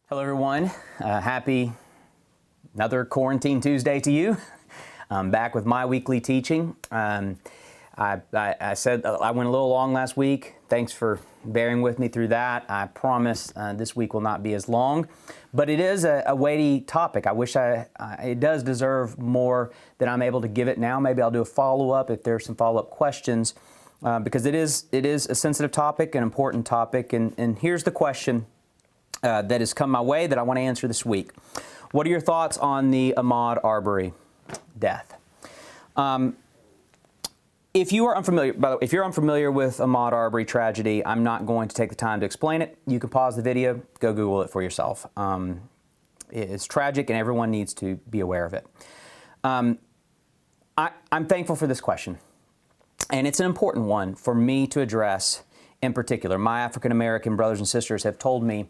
Hello, everyone. Happy another Quarantine Tuesday to you. I'm back with my weekly teaching. I said I went a little long last week. Thanks for bearing with me through that. I promise this week will not be as long, but it is a weighty topic. I wish it does deserve more than I'm able to give it now. Maybe I'll do a follow-up if there's some follow-up questions, because it is a sensitive topic, an important topic, and here's the question that has come my way that I want to answer this week. What are your thoughts on the Ahmaud Arbery death? If you are unfamiliar, by the way, if you're unfamiliar with Ahmaud Arbery tragedy, I'm not going to take the time to explain it. You can pause the video, go Google it for yourself. It's tragic, and everyone needs to be aware of it. I'm thankful for this question, and it's an important one for me to address in particular. My African-American brothers and sisters have told me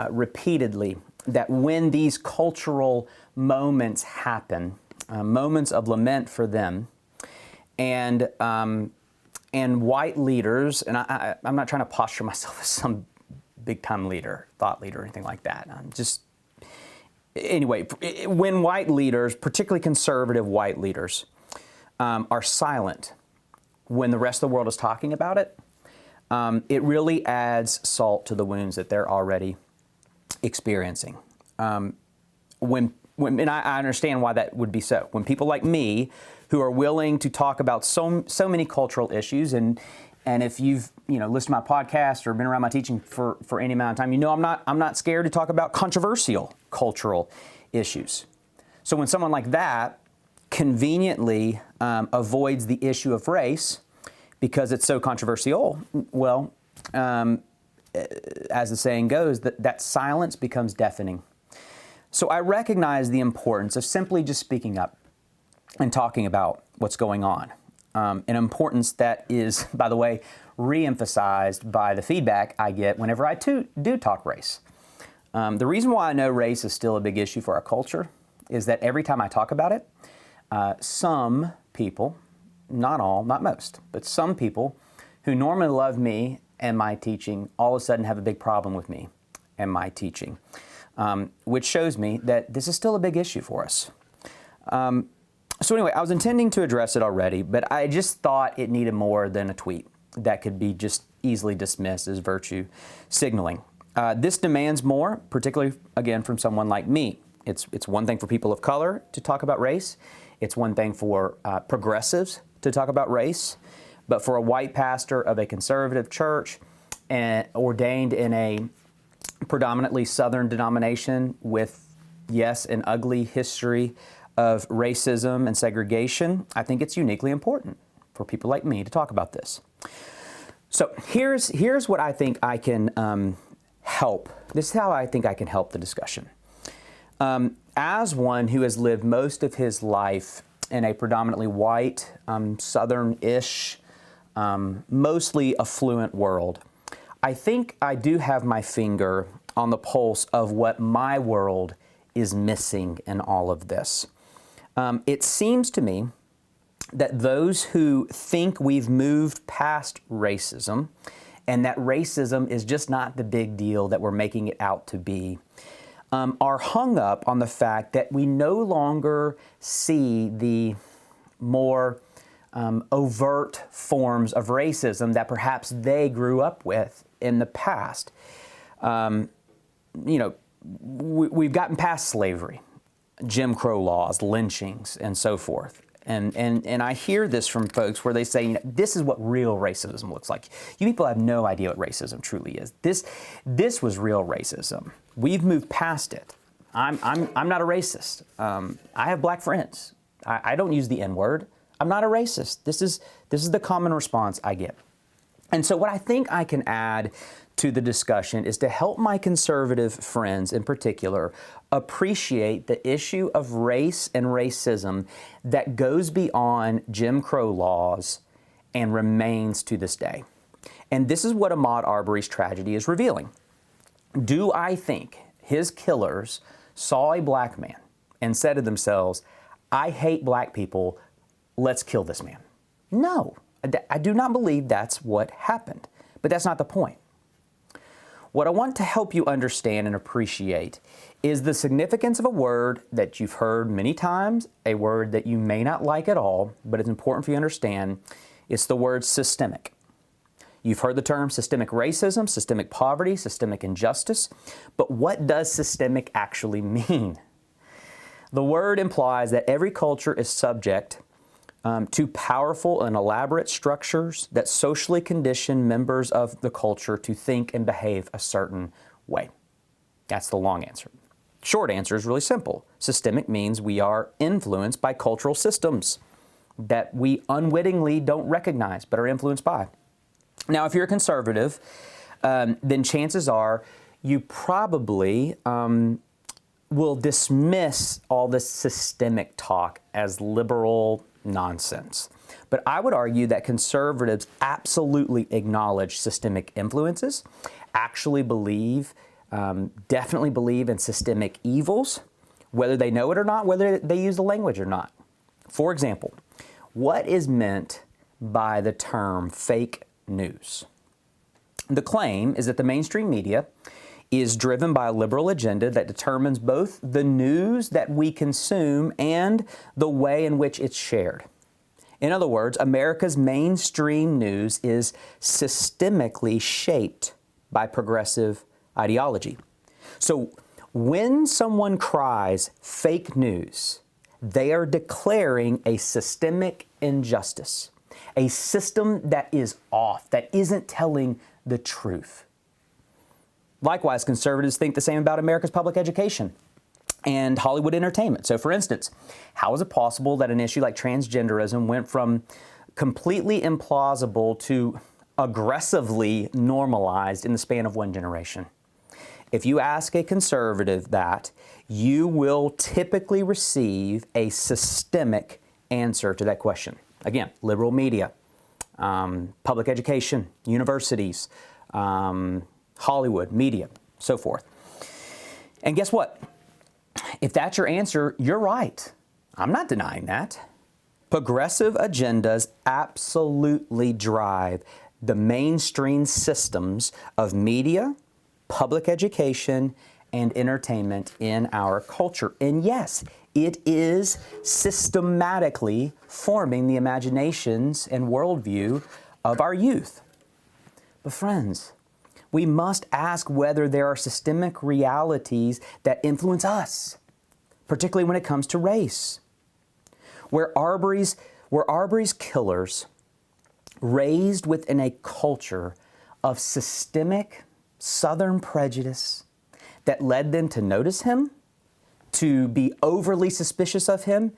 repeatedly that when these cultural moments happen, moments of lament for them, and white leaders, and I'm not trying to posture myself as some big-time leader, thought leader, or anything like that. Anyway, when white leaders, particularly conservative white leaders, are silent when the rest of the world is talking about it, it really adds salt to the wounds that they're already experiencing. And I understand why that would be so. When people like me, who are willing to talk about so many cultural issues, and if you've listened to my podcast or been around my teaching for any amount of time, I'm not scared to talk about controversial cultural issues. So when someone like that conveniently avoids the issue of race because it's so controversial, well, as the saying goes, that silence becomes deafening. So I recognize the importance of simply just speaking up and talking about what's going on. An importance that is, by the way, re-emphasized by the feedback I get whenever I do talk race. The reason why I know race is still a big issue for our culture is that every time I talk about it, some people, not all, not most, but some people who normally love me and my teaching all of a sudden have a big problem with me and my teaching, which shows me that this is still a big issue for us. So anyway, I was intending to address it already, but I just thought it needed more than a tweet that could be just easily dismissed as virtue signaling. This demands more, particularly, again, from someone like me. It's one thing for people of color to talk about race. It's one thing for progressives to talk about race. But for a white pastor of a conservative church and ordained in a predominantly Southern denomination with, yes, an ugly history of racism and segregation, I think it's uniquely important for people like me to talk about this. So here's what I think I can help. This is how I think I can help the discussion. As one who has lived most of his life in a predominantly white, Southern-ish, mostly affluent world, I think I do have my finger on the pulse of what my world is missing in all of this. It seems to me that those who think we've moved past racism and that racism is just not the big deal that we're making it out to be, are hung up on the fact that we no longer see the more overt forms of racism that perhaps they grew up with in the past. We've gotten past slavery, Jim Crow laws, lynchings, and so forth. And I hear this from folks where they say, this is what real racism looks like. You people have no idea what racism truly is. This was real racism. We've moved past it. I'm not a racist. I have black friends. I don't use the N-word. I'm not a racist. This is the common response I get. And so what I think I can add to the discussion is to help my conservative friends in particular appreciate the issue of race and racism that goes beyond Jim Crow laws and remains to this day. And this is what Ahmaud Arbery's tragedy is revealing. Do I think his killers saw a black man and said to themselves, I hate black people, let's kill this man? No, I do not believe that's what happened. But that's not the point. What I want to help you understand and appreciate is the significance of a word that you've heard many times, a word that you may not like at all, but it's important for you to understand. It's the word systemic. You've heard the term systemic racism, systemic poverty, systemic injustice, but what does systemic actually mean? The word implies that every culture is subject to powerful and elaborate structures that socially condition members of the culture to think and behave a certain way. That's the long answer. Short answer is really simple. Systemic means we are influenced by cultural systems that we unwittingly don't recognize but are influenced by. Now, if you're a conservative, then chances are you probably will dismiss all this systemic talk as liberal nonsense. But I would argue that conservatives absolutely acknowledge systemic influences, actually definitely believe in systemic evils, whether they know it or not, whether they use the language or not. For example, what is meant by the term fake news? The claim is that the mainstream media is driven by a liberal agenda that determines both the news that we consume and the way in which it's shared. In other words, America's mainstream news is systemically shaped by progressive ideology. So when someone cries fake news, they are declaring a systemic injustice, a system that is off, that isn't telling the truth. Likewise, conservatives think the same about America's public education and Hollywood entertainment. So, for instance, how is it possible that an issue like transgenderism went from completely implausible to aggressively normalized in the span of one generation? If you ask a conservative that, you will typically receive a systemic answer to that question. Again, liberal media, public education, universities, Hollywood, media, so forth. And guess what? If that's your answer, you're right. I'm not denying that. Progressive agendas absolutely drive the mainstream systems of media, public education, and entertainment in our culture. And yes, it is systematically forming the imaginations and worldview of our youth. But friends, we must ask whether there are systemic realities that influence us, particularly when it comes to race. Were Arbery's killers raised within a culture of systemic Southern prejudice that led them to notice him, to be overly suspicious of him,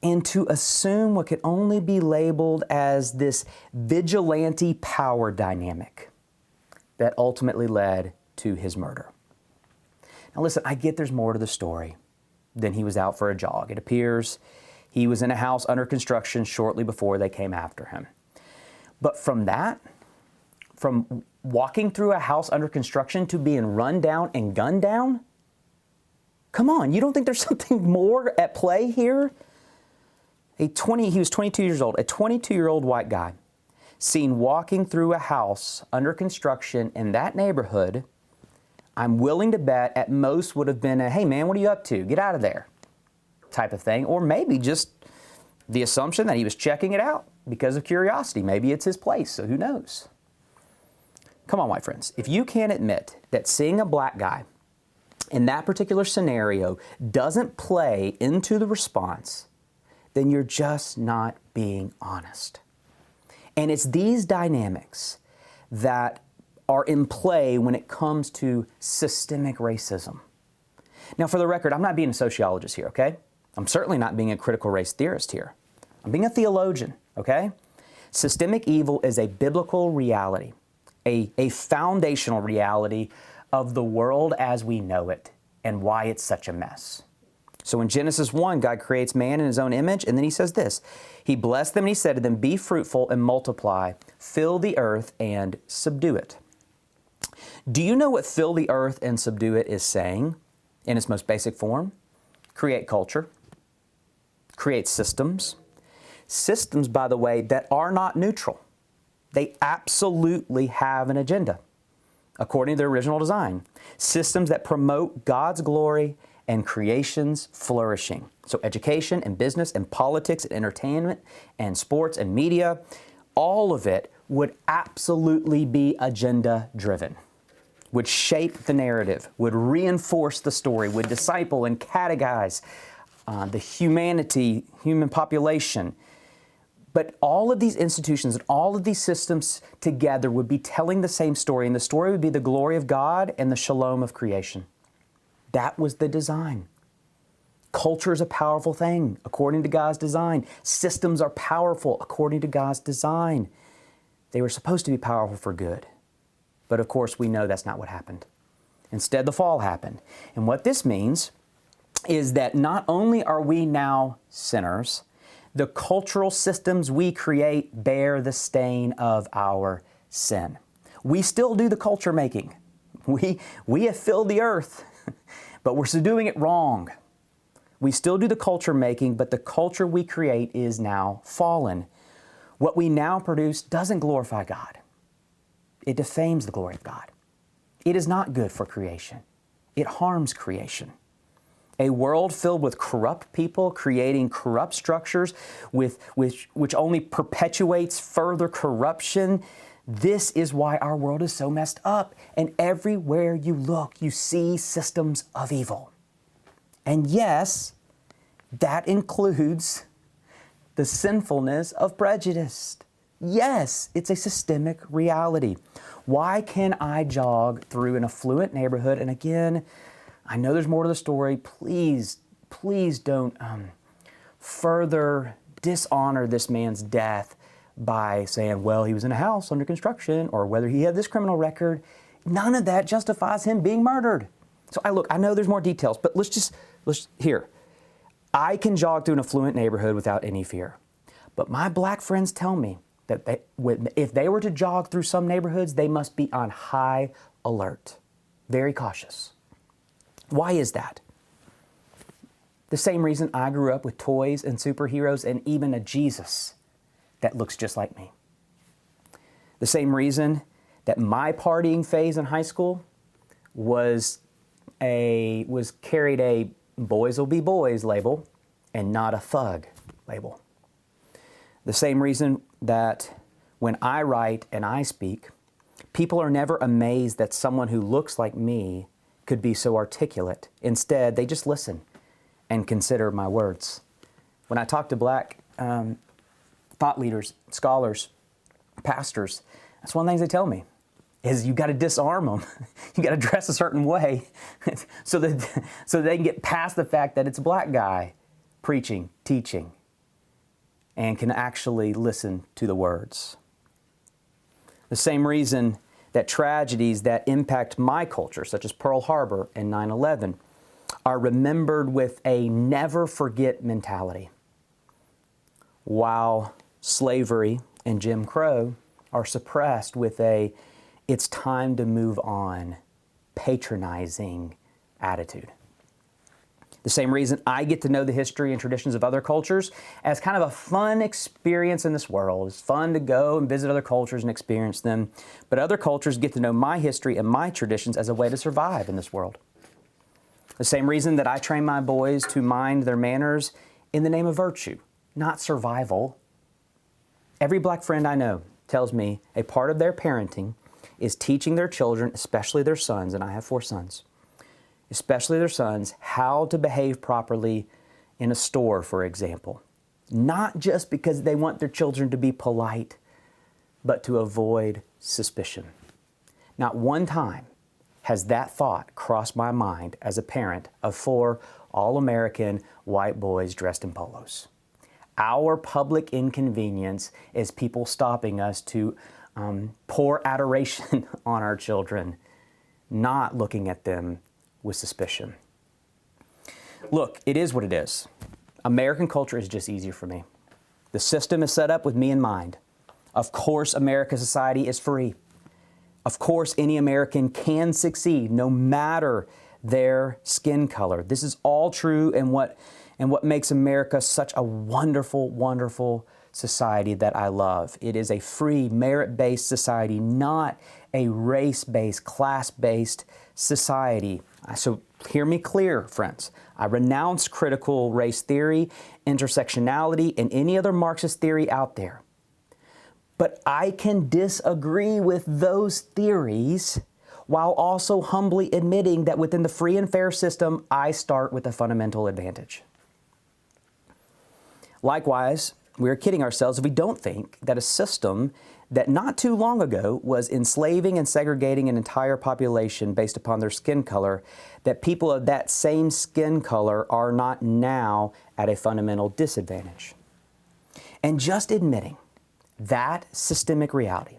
and to assume what could only be labeled as this vigilante power dynamic that ultimately led to his murder? Now listen, I get there's more to the story than he was out for a jog. It appears he was in a house under construction shortly before they came after him. But from walking through a house under construction to being run down and gunned down, come on, you don't think there's something more at play here? He was 22 years old, a 22-year-old white guy seen walking through a house under construction in that neighborhood. I'm willing to bet at most would have been a, hey man, what are you up to? Get out of there type of thing. Or maybe just the assumption that he was checking it out because of curiosity. Maybe it's his place, so who knows? Come on, my friends. If you can't admit that seeing a black guy in that particular scenario doesn't play into the response, then you're just not being honest. And it's these dynamics that are in play when it comes to systemic racism. Now, for the record, I'm not being a sociologist here, okay? I'm certainly not being a critical race theorist here. I'm being a theologian, okay? Systemic evil is a biblical reality, a foundational reality of the world as we know it and why it's such a mess. So in Genesis 1, God creates man in His own image, and then He says this. He blessed them and He said to them, be fruitful and multiply, fill the earth and subdue it. Do you know what fill the earth and subdue it is saying in its most basic form? Create culture, create systems. Systems, by the way, that are not neutral. They absolutely have an agenda. according to their original design. Systems that promote God's glory and creation's flourishing. So education and business and politics and entertainment and sports and media, all of it would absolutely be agenda-driven, would shape the narrative, would reinforce the story, would disciple and catechize the human population. But all of these institutions and all of these systems together would be telling the same story, and the story would be the glory of God and the shalom of creation. That was the design. Culture is a powerful thing according to God's design. Systems are powerful according to God's design. They were supposed to be powerful for good. But of course, we know that's not what happened. Instead, the fall happened. And what this means is that not only are we now sinners, the cultural systems we create bear the stain of our sin. We still do the culture making. We have filled the earth, but we're still doing it wrong. We still do the culture making, but the culture we create is now fallen. What we now produce doesn't glorify God. It defames the glory of God. It is not good for creation. It harms creation. A world filled with corrupt people creating corrupt structures which only perpetuates further corruption. This is why our world is so messed up. And everywhere you look, you see systems of evil. And yes, that includes the sinfulness of prejudice. Yes, it's a systemic reality. Why can I jog through an affluent neighborhood? And again, I know there's more to the story. Please don't further dishonor this man's death by saying, well, he was in a house under construction, or whether he had this criminal record. None of that justifies him being murdered. So I know there's more details, but here. I can jog through an affluent neighborhood without any fear. But my black friends tell me that if they were to jog through some neighborhoods, they must be on high alert, very cautious. Why is that? The same reason I grew up with toys and superheroes and even a Jesus that looks just like me. The same reason that my partying phase in high school carried a boys will be boys label and not a thug label. The same reason that when I write and I speak, people are never amazed that someone who looks like me could be so articulate. Instead, they just listen and consider my words. When I talk to black thought leaders, scholars, pastors, that's one of the things they tell me, is you got to disarm them. You got to dress a certain way so that they can get past the fact that it's a black guy preaching, teaching, and can actually listen to the words. The same reason that tragedies that impact my culture, such as Pearl Harbor and 9/11, are remembered with a never forget mentality, while slavery and Jim Crow are suppressed with a it's time to move on, patronizing attitude. The same reason I get to know the history and traditions of other cultures as kind of a fun experience in this world. It's fun to go and visit other cultures and experience them. But other cultures get to know my history and my traditions as a way to survive in this world. The same reason that I train my boys to mind their manners in the name of virtue, not survival. Every black friend I know tells me a part of their parenting is teaching their children, especially their sons, and I have 4 sons, especially their sons, how to behave properly in a store, for example. Not just because they want their children to be polite, but to avoid suspicion. Not one time has that thought crossed my mind as a parent of 4 all-American white boys dressed in polos. Our public inconvenience is people stopping us to pour adoration on our children, not looking at them with suspicion. Look, it is what it is. American culture is just easier for me. The system is set up with me in mind. Of course, American society is free. Of course, any American can succeed, no matter their skin color. This is all true, and what makes America such a wonderful, wonderful society that I love. It is a free, merit-based society, not a race-based, class-based society. So hear me clear, friends. I renounce critical race theory, intersectionality, and any other Marxist theory out there. But I can disagree with those theories while also humbly admitting that within the free and fair system, I start with a fundamental advantage. Likewise, we're kidding ourselves if we don't think that a system that not too long ago was enslaving and segregating an entire population based upon their skin color, that people of that same skin color are not now at a fundamental disadvantage. And just admitting that systemic reality,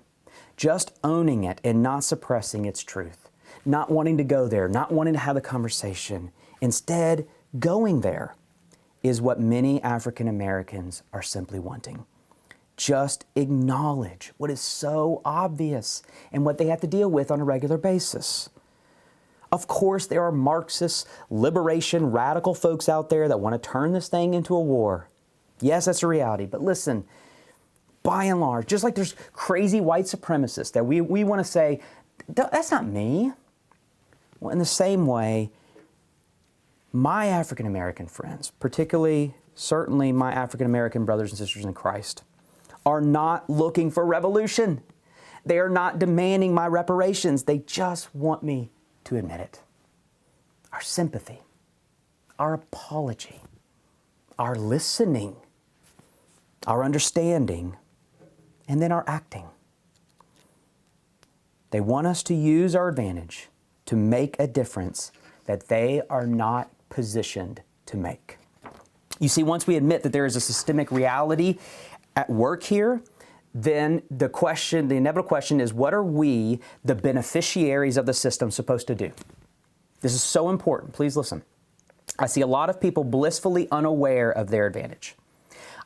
just owning it and not suppressing its truth, not wanting to go there, not wanting to have the conversation, instead going there, is what many African Americans are simply wanting. Just acknowledge what is so obvious and what they have to deal with on a regular basis. Of course, there are Marxist, liberation, radical folks out there that want to turn this thing into a war. Yes, that's a reality. But listen, by and large, just like there's crazy white supremacists that we want to say, that's not me. Well, in the same way, my African American friends, particularly, certainly my African American brothers and sisters in Christ, are not looking for revolution. They are not demanding my reparations. They just want me to admit it. Our sympathy, our apology, our listening, our understanding, and then our acting. They want us to use our advantage to make a difference that they are not positioned to make. You see, once we admit that there is a systemic reality at work here, then the inevitable question is, what are we, the beneficiaries of the system, supposed to do? This is so important. Please listen. I see a lot of people blissfully unaware of their advantage.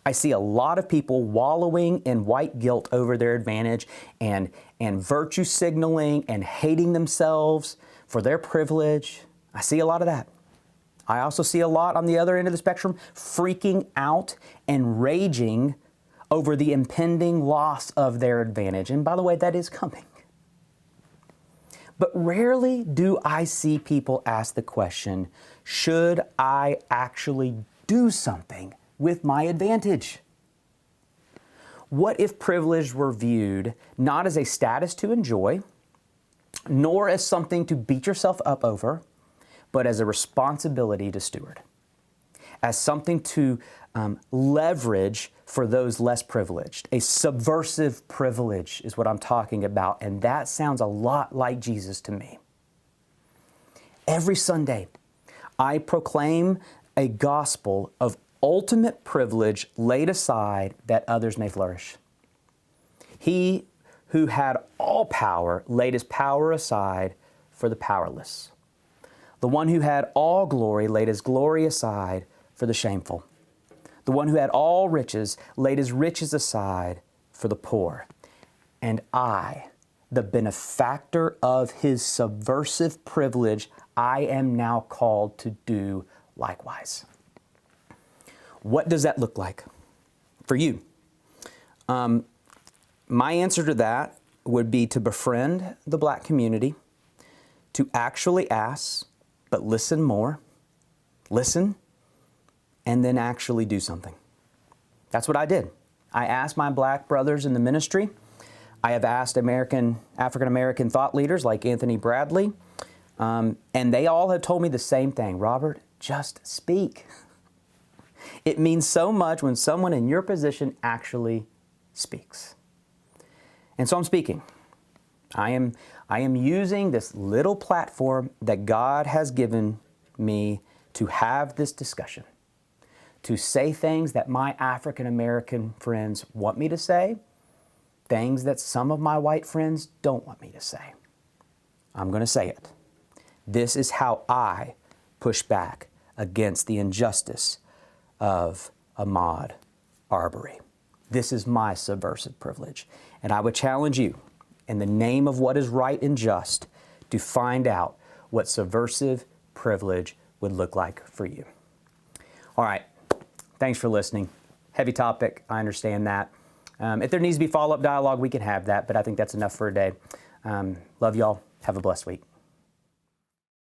I see a lot of people wallowing in white guilt over their advantage and virtue signaling and hating themselves for their privilege. I see a lot of that. I also see a lot on the other end of the spectrum freaking out and raging over the impending loss of their advantage. And by the way, that is coming. But rarely do I see people ask the question, should I actually do something with my advantage? What if privilege were viewed not as a status to enjoy, nor as something to beat yourself up over, but as a responsibility to steward, as something to leverage for those less privileged? A subversive privilege is what I'm talking about, and that sounds a lot like Jesus to me. Every Sunday, I proclaim a gospel of ultimate privilege laid aside that others may flourish. He who had all power laid his power aside for the powerless. The one who had all glory laid his glory aside for the shameful. The one who had all riches laid his riches aside for the poor. And I, the benefactor of his subversive privilege, I am now called to do likewise. What does that look like for you? My answer to that would be to befriend the Black community, to actually ask, but listen more, listen, and then actually do something. That's what I did. I asked my Black brothers in the ministry. I have asked African-American thought leaders like Anthony Bradley, and they all have told me the same thing. Robert, just speak. It means so much when someone in your position actually speaks. And so I'm speaking. I am using this little platform that God has given me to have this discussion, to say things that my African American friends want me to say, things that some of my white friends don't want me to say. I'm going to say it. This is how I push back against the injustice of Ahmaud Arbery. This is my subversive privilege. And I would challenge you, in the name of what is right and just, to find out what subversive privilege would look like for you. All right. Thanks for listening. Heavy topic. I understand that. If there needs to be follow-up dialogue, we can have that, but I think that's enough for a day. Love y'all. Have a blessed week.